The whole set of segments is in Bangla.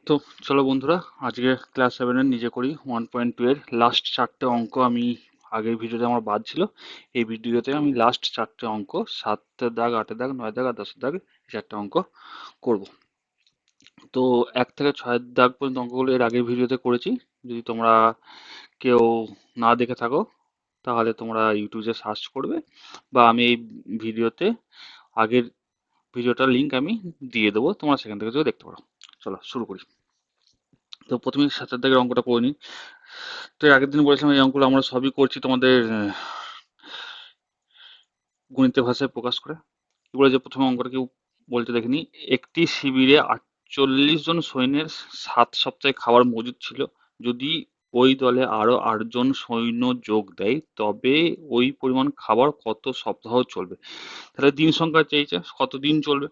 তো চলো বন্ধুরা, আজকে ক্লাস 7-এর নিজে করি 1.2 এর লাস্ট চারটে অঙ্ক আমি আগের ভিডিওতে আমার বাদ ছিল। এই ভিডিওতে আমি লাস্ট চারটে অঙ্ক 7-এর দাগ, 8-এর দাগ, 9-এর দাগ আর 10-এর দাগ, এই চারটে অঙ্ক করব। তো 1 থেকে 6-এর দাগ পর্যন্ত অঙ্কগুলো এর আগের ভিডিওতে করেছি। যদি তোমরা কেউ না দেখে থাকো তাহলে তোমরা ইউটিউবে সার্চ করবে, বা আমি এই ভিডিওতে আগের ভিডিওটার লিংক আমি দিয়ে দেবো, তোমরা সেখান থেকে দেখতে পারো। চলো শুরু করি। তো প্রথমে 7-এর দাগের অঙ্কটা করে নিই। তো এর আগের দিন বলেছিলাম এই অঙ্কগুলো আমরা সবই করছি তোমাদের গণিতের ভাষায় প্রকাশ করে। কি বলে যে প্রথমে অঙ্কটা কেউ বলতে দেখিনি। একটি শিবিরে 48 জন সৈন্যের 7 সপ্তাহে খাবার মজুদ ছিল। যদি ওই দলে আরো 8 জন সৈন্য যোগ দেয় তবে ওই পরিমাণ খাবার কত সপ্তাহ চলবে। তাহলে দিন সংখ্যা চেয়েছে, কত দিন চলবে।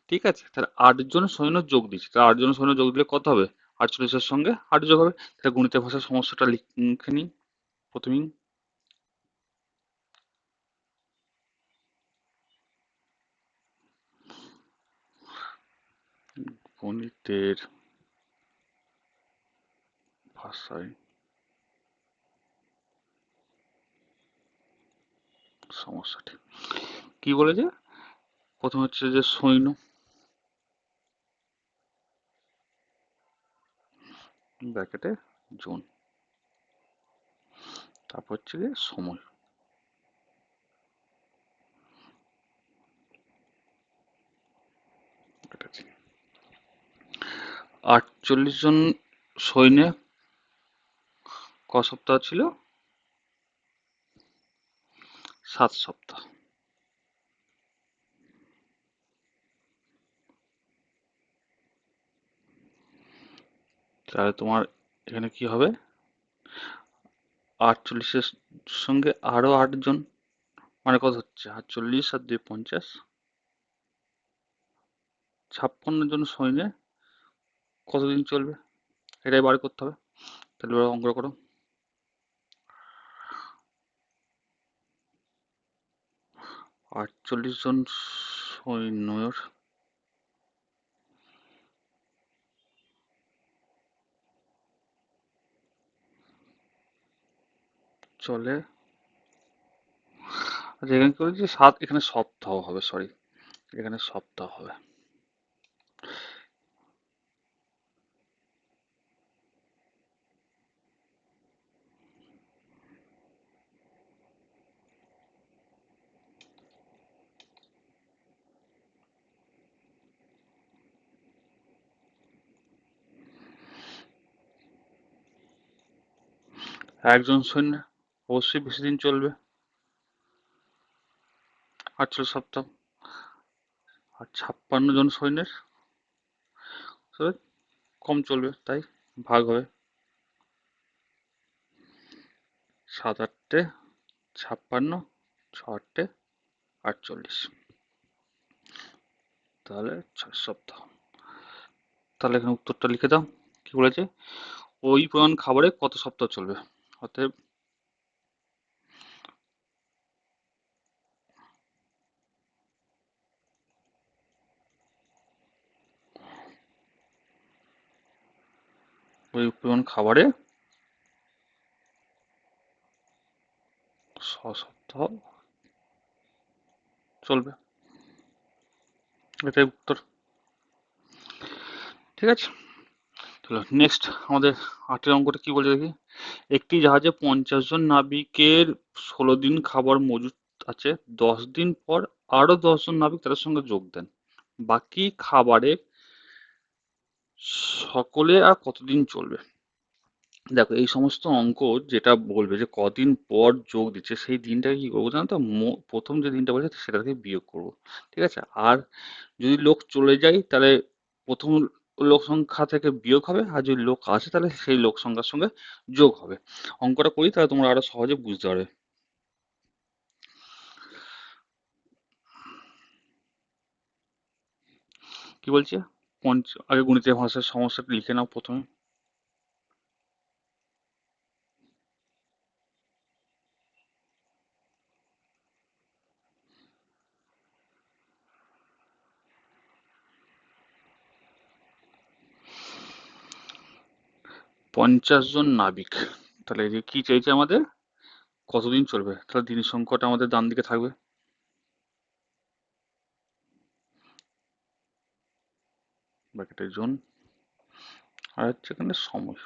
ঠিক আছে, তাহলে 8 জন সৈন্য যোগ দিচ্ছে, তাহলে 8 জন সৈন্য যোগ দিলে কত হবে? 48-এর সঙ্গে 8 যোগ হবে। তাহলে গণিতের ভাষায় সমস্যাটা লিখে নিই প্রথমেই। গণিতের ভাষায় সমস্যাটি কি বলেছে? প্রথম হচ্ছে যে সৈন্য ব্র্যাকেটে জন, তারপর হচ্ছে গিয়ে সময়। ঠিক আছে, 48 জন সৈন্যে ক সপ্তাহ ছিল? 7 সপ্তাহ। তাহলে তোমার এখানে কি হবে? 48-এর সঙ্গে আরো 8 জন, মানে কত হচ্ছে? 48 আর 2 50, 56 জন সৈন্যে কতদিন চলবে, এটাই বার করতে হবে। তাহলে ওরা অঙ্ক করো। 48 জন সৈন্যর চলে, আচ্ছা এখানে কি বলছে? 7, এখানে সপ্তাহ হবে, সরি, এখানে সপ্তাহ হবে। একজন সৈন্য অবশ্যই বেশি দিন চলবে, 48 সপ্তাহ। আর 56 জন সৈন্যের তবে কম চলবে, তাই ভাগ হবে। 7 8 56, 6 8 48, তাহলে 6 সপ্তাহ। তাহলে এখানে উত্তরটা লিখে দাও। কি বলেছে? ওই পরিমাণ খাবারে কত সপ্তাহ চলবে। অতএব ওই পরিমাণ খাবারে 6 সপ্তাহ চলবে, এটাই উত্তর। ঠিক আছে, চলো নেক্সট আমাদের 8-এর অঙ্কটা কি বলে দেখি। একটি জাহাজে 50 জন নাবিকের 16 দিন খাবার মজুত আছে। 10 দিন পর আরো 10 জন নাবিক তাদের সঙ্গে যোগ দেন। বাকি খাবারের সকলে আর কতদিন চলবে। দেখো এই সমস্ত অঙ্ক যেটা বলবে যে কদিন পর যোগ দিচ্ছে, সেই দিনটাকে কি করবো জানো তো? প্রথম যে দিনটা বলছে সেটা থেকে বিয়োগ করব। ঠিক আছে, আর যদি লোক চলে যায় তাহলে প্রথম লোক সংখ্যা থেকে বিয়োগ হবে, আর যদি লোক আসে তাহলে সেই লোক সংখ্যার সঙ্গে যোগ হবে। অঙ্কটা করি তাহলে তোমরা আরো সহজে বুঝতে পারবে। কি বলছে? আগে গণিতের ভাষার সমস্যাটা লিখে নাও প্রথমে। 50 জন নাবিক, তাহলে এই যে কি চাইছে আমাদের, কতদিন চলবে, তাহলে দিন সংখ্যাটা আমাদের ডান দিকে থাকবে, ব্র্যাকেটে জন, আর হচ্ছে এখানে সময়।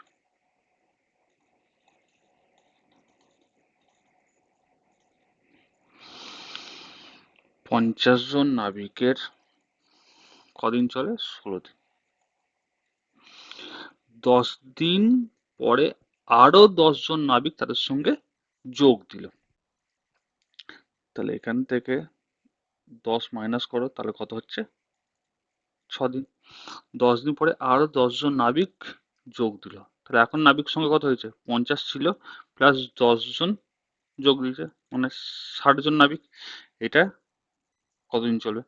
50 জন নাবিকের কদিন চলে, 16 দিন। 10 দিন পরে আরো 10 জন নাবিক তাদের সঙ্গে যোগ দিল, তাহলে এখান থেকে 10 মাইনাস করো, তাহলে কত হচ্ছে, 6 দিন। 10 দিন পরে আরো 10 জন নাবিক যোগ দিল, তাহলে এখন নাবিক সংখ্যা কত হয়েছে, 50 ছিল প্লাস 10 জন যোগ দিয়েছে, মানে 60 জন নাবিক। এটা কতদিন চলবে,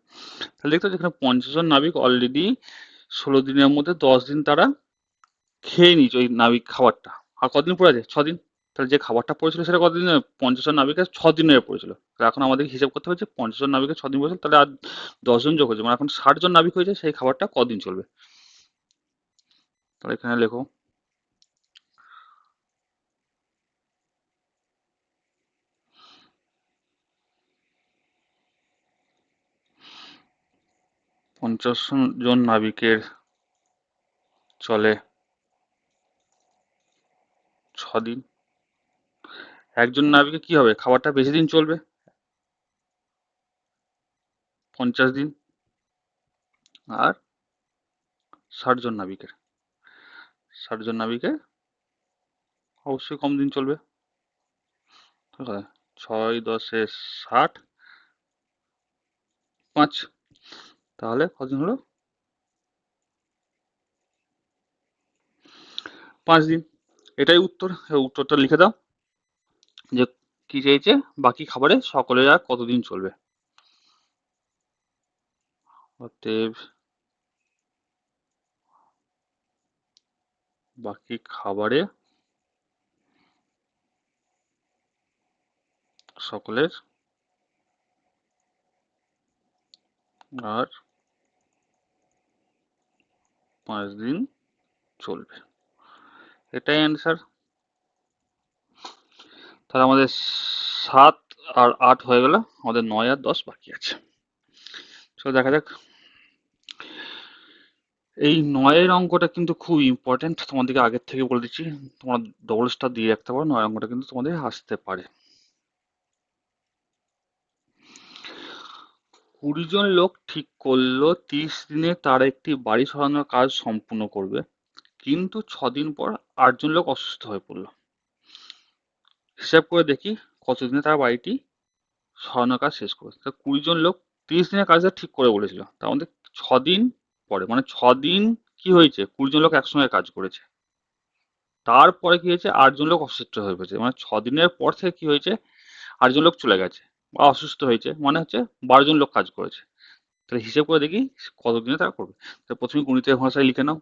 তাহলে দেখতে পাচ্ছি এখানে 50 জন নাবিক অলরেডি 16 দিনের মধ্যে 10 দিন তারা খেয়ে নিয়েছে ওই নাবিক খাবারটা। আর কতদিন পড়ে আছে, 6 দিন। তাহলে যে খাবারটা পড়েছিল সেটা কতদিন, 50 জন নাবিকের 6 দিনের পড়েছিল। তাহলে এখন আমাদের হিসাব করতে হচ্ছে 50 জন নাবিকের 6 দিন পড়েছিল, তাহলে আর 10 জন যোগ হয়েছে, মানে এখন 60 জন নাবিক হয়েছে, সেই খাবারটা কদিন চলবে। তাহলে এখানে লেখো 50 জন নাবিকের চলে 6 দিন। একজন নাবিকের কি হবে, খাবারটা বেশি দিন চলবে, 50 দিন। আর 60 জন নাবিকের, 60 জন নাবিকের অবশ্যই কম দিন চলবে। ঠিক আছে, 6 × 10 = 60, 5, তাহলে কদিন হলো, 5 দিন। এটাই উত্তর, উত্তরটা লিখে দাও যে কি চাইছে, বাকি খাবারে সকলের আর কতদিন চলবে। অতএব বাকি খাবারে সকলের আর 5 দিন চলবে, এটাই অ্যান্সার। তাহলে আমাদের 7 আর 8 হয়ে গেল, আমাদের 9 আর 10 বাকি আছে। চলো দেখা যাক। এই 9-এর অঙ্কটা কিন্তু খুব ইম্পর্টেন্ট, তোমাদেরকে আগের থেকে বলে দিচ্ছি, তোমরা ডবল স্টার দিয়ে রাখতে পারো, 9 অঙ্কটা কিন্তু তোমাদের আসতে পারে। 20 জন লোক ঠিক করলো 30 দিনে তারা একটি বাড়ি সরানোর কাজ সম্পূর্ণ করবে, কিন্তু 6 দিন পর 8 জন লোক অসুস্থ হয়ে পড়লো। হিসাব করে দেখি কতদিনে তারা বাড়িটি সরানোর কাজ শেষ করবে। তা 20 জন লোক 30 দিনের কাজটা ঠিক করে বলেছিল, তার মধ্যে 6 দিন পরে, মানে 6 দিন কি হয়েছে, 20 জন লোক একসঙ্গে কাজ করেছে, তারপরে কি হয়েছে, 8 জন লোক অসুস্থ হয়ে পড়েছে, মানে 6 দিনের পর থেকে কি হয়েছে, 8 জন লোক চলে গেছে বা অসুস্থ হয়েছে, মানে হচ্ছে 12 জন লোক কাজ করেছে। তাহলে হিসেব করে দেখি কতদিনে তারা করবে। তো প্রথমে গণিতের ভাষায় লিখে নাও।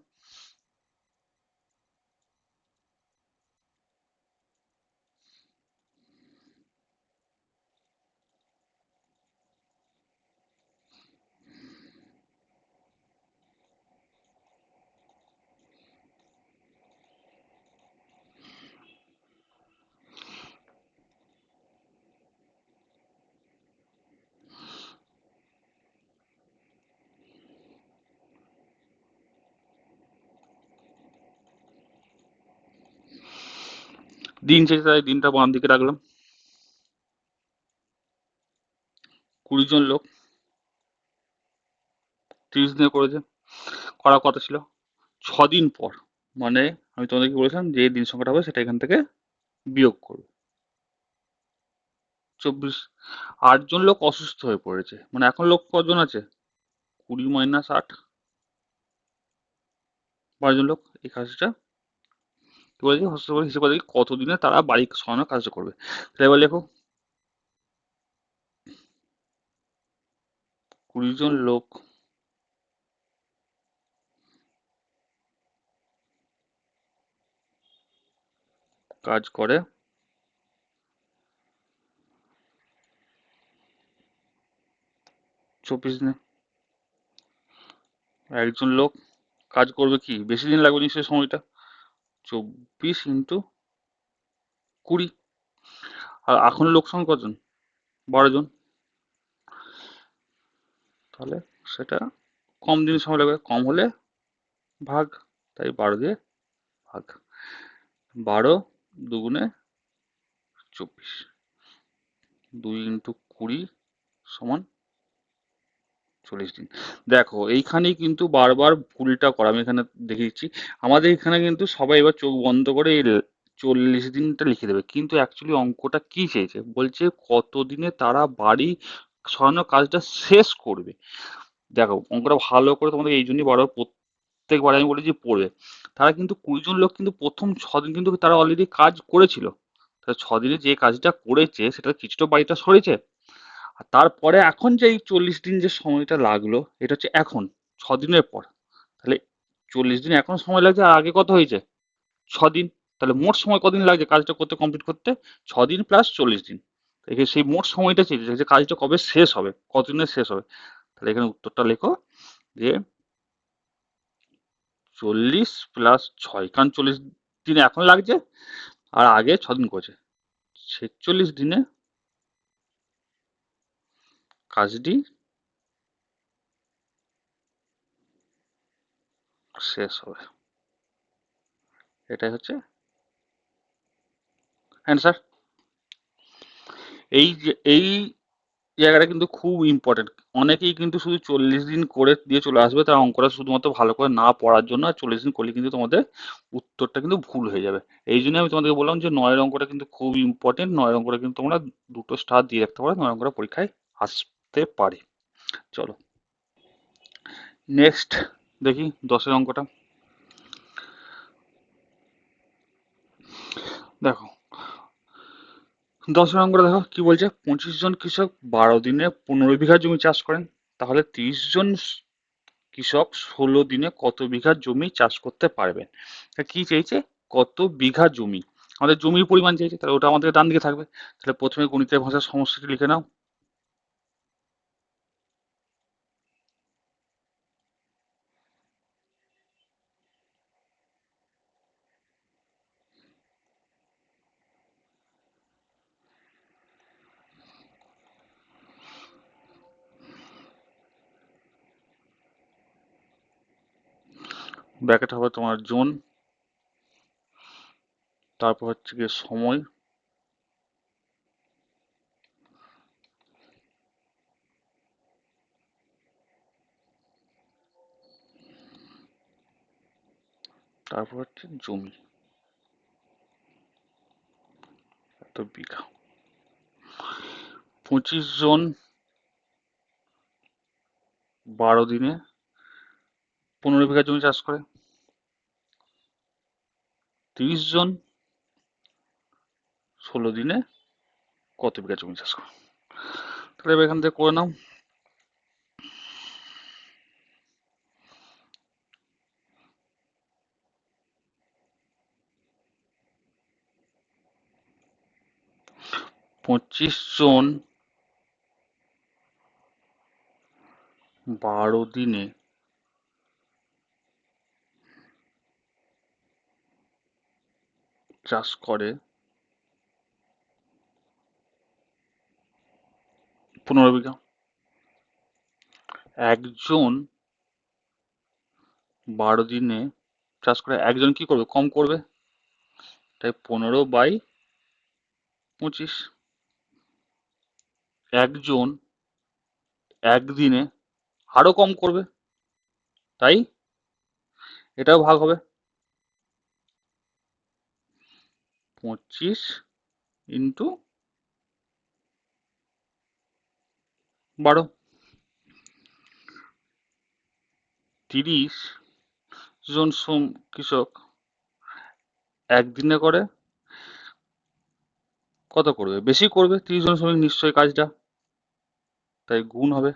দিন শেষে তাই দিনটা বাম দিকে রাখলাম। 20 জন লোক 30 দিনে করেছে, করার কথা ছিল 6 দিন পর, মানে আমি তোমাদেরকে বলেছিলাম যে দিন সংখ্যাটা হবে সেটা এখান থেকে বিয়োগ করবে। 24, 8 জন লোক অসুস্থ হয়ে পড়েছে, মানে এখন লোক কজন আছে, 20 - 8, 12 জন লোক। এই কাজটা কি বলেছি, হস্ত করে হিসেবে দেখি কতদিনে তারা বাড়ি সরানোর কাজটা করবে। তাহলে এবার লেখো 20 জন লোক কাজ করে 24 দিনে। একজন লোক কাজ করবে কি, বেশি দিন লাগবে নিশ্চয়ই সময়টা, 24 × 20, আর এখন লোক সংখ্যা কজন? 12 জন। তাহলে সেটা কম দিন সময় লাগবে, কম হলে ভাগ, তাই 12 দিয়ে ভাগ। 12×2 = 24, 2 × 20 = 40 দিন। দেখো এইখানেই কিন্তু বারবার ভুলটা করা, আমি এখানে দেখে দিচ্ছি। আমাদের এখানে কিন্তু সবাই এবার চোখ বন্ধ করে এই 40 দিনটা লিখে দেবে, কিন্তু অ্যাকচুয়ালি অঙ্কটা কি চেয়েছে, বলছে কত দিনে তারা বাড়ি সরানোর কাজটা শেষ করবে। দেখো অঙ্কটা ভালো করে তোমাদের এই জন্যই বারবার প্রত্যেকবার আমি বলি যে পড়বে। তারা কিন্তু 20 জন লোক কিন্তু প্রথম 6 দিন কিন্তু তারা অলরেডি কাজ করেছিল। তাহলে 6 দিনে যে কাজটা করেছে সেটা কিছুটা বাড়িটা সরেছে। আর তারপরে এখন যে এই 40 দিন যে সময়টা লাগলো, এটা হচ্ছে এখন 6 দিনের পর। তাহলে 40 দিন এখন সময় লাগছে, আর আগে কত হয়েছে? 6 দিন। তাহলে মোট সময় কদিন লাগছে কাজটা করতে, কমপ্লিট করতে? 6 দিন প্লাস 40 দিন। এখানে সেই মোট সময়টা চেয়েছে যে কাজটা কবে শেষ হবে, কতদিনে শেষ হবে। তাহলে এখানে উত্তরটা লেখো যে 40 + 6, কারণ 40 দিন এখন লাগছে আর আগে 6 দিন করেছে, 46 দিনে কাজটি শেষ হবে। এটাই হচ্ছে অ্যান্সার। এই জায়গাটা কিন্তু খুব ইম্পর্টেন্ট। অনেকেই কিন্তু শুধু 40 দিন করে দিয়ে চলে আসবে, তার অঙ্কটা শুধুমাত্র ভালো করে না পড়ার জন্য। আর 40 দিন করলে কিন্তু তোমাদের উত্তরটা কিন্তু ভুল হয়ে যাবে। এই জন্য আমি তোমাদেরকে বললাম যে 9 অঙ্কটা কিন্তু খুব ইম্পর্টেন্ট। 9 অঙ্কটা কিন্তু তোমরা 2টো স্টার দিয়ে রাখতে পারো, 9 অঙ্কটা পরীক্ষায় আসতে পারে। চলো নেক্সট দেখি 10 অঙ্কটা। দেখো 10 অঙ্কটা দেখো কি বলছে। 25 জন কৃষক 12 দিনে 15 বিঘা জমি চাষ করেন, তাহলে 30 জন কৃষক 16 দিনে কত বিঘা জমি চাষ করতে পারবেন? তা কি চাইছে? কত বিঘা জমি। আমাদের জমির পরিমাণ চাইছে, তাহলে ওটা আমাদের ডান দিকে থাকবে। তাহলে প্রথমে গণিতের ভাষার সমষ্টিটি লিখে নাও। ব্র্যাকেট হবে তোমার জোন, তারপর হচ্ছে গিয়ে সময়, তারপর হচ্ছে জমি, এত বিঘা। 25 জন 12 দিনে 15 বিঘা জমি চাষ করে, 30 জন 16 দিনে কত বিঘা জমি চাষ করে? তাহলে এবার এখান থেকে করে নাও। 25 জন 12 দিনে চাষ করে 15 বিঘা। একজন 12 দিনে চাষ করে, একজন কি করবে? কম করবে, তাই 15/25। একজন একদিনে আরো কম করবে, তাই এটাও ভাগ হবে 25 × 12। 30 জন কৃষক একদিনে করে কত করবে? বেশি করবে, 30 জন শ্রমিক নিশ্চয়ই কাজটা, তাই গুণ হবে।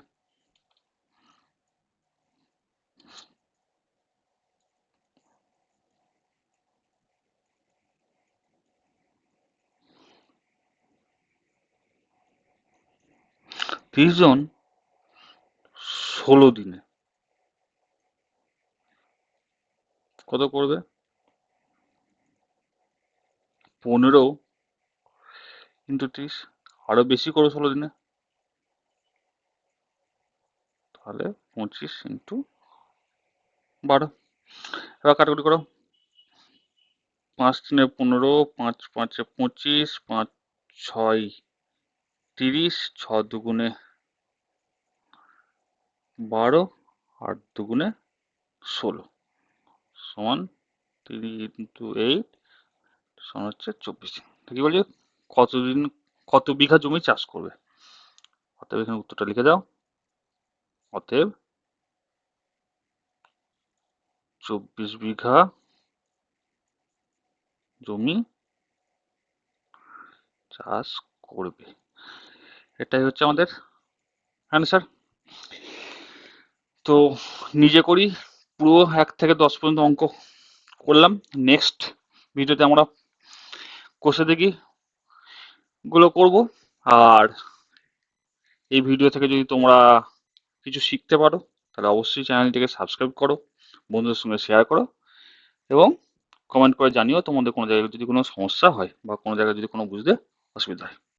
তিরিশ জন 16 দিনে কত করবে? 15 × 30, আরো বেশি করো 16 দিনে, তাহলে 25 × 12। এবার কাটাকুটি করো। 5×3 = 15, 5×5 = 25, 5×6 = 30, 6×2 = 12, 8×2 = 16, সমান 3 × 8 সমান হচ্ছে 24 দিন। কি বলছে, কতদিন, কত বিঘা জমি চাষ করবে? অতএব এখানে উত্তরটা লিখে দাও। অতএব 24 বিঘা জমি চাষ করবে, এটাই হচ্ছে আমাদের অ্যান্সার। তো নিজে করি, পুরো 1 থেকে 10 পর্যন্ত অঙ্ক করলাম। নেক্সট ভিডিওতে আমরা কষে দেখি গুলো করব। আর এই ভিডিও থেকে যদি তোমরা কিছু শিখতে পারো, তাহলে অবশ্যই চ্যানেলটিকে সাবস্ক্রাইব করো, বন্ধুদের সঙ্গে শেয়ার করো, এবং কমেন্ট করে জানিও তোমাদের কোনো জায়গায় যদি কোনো সমস্যা হয় বা কোনো জায়গায় যদি কোনো বুঝতে অসুবিধা হয়।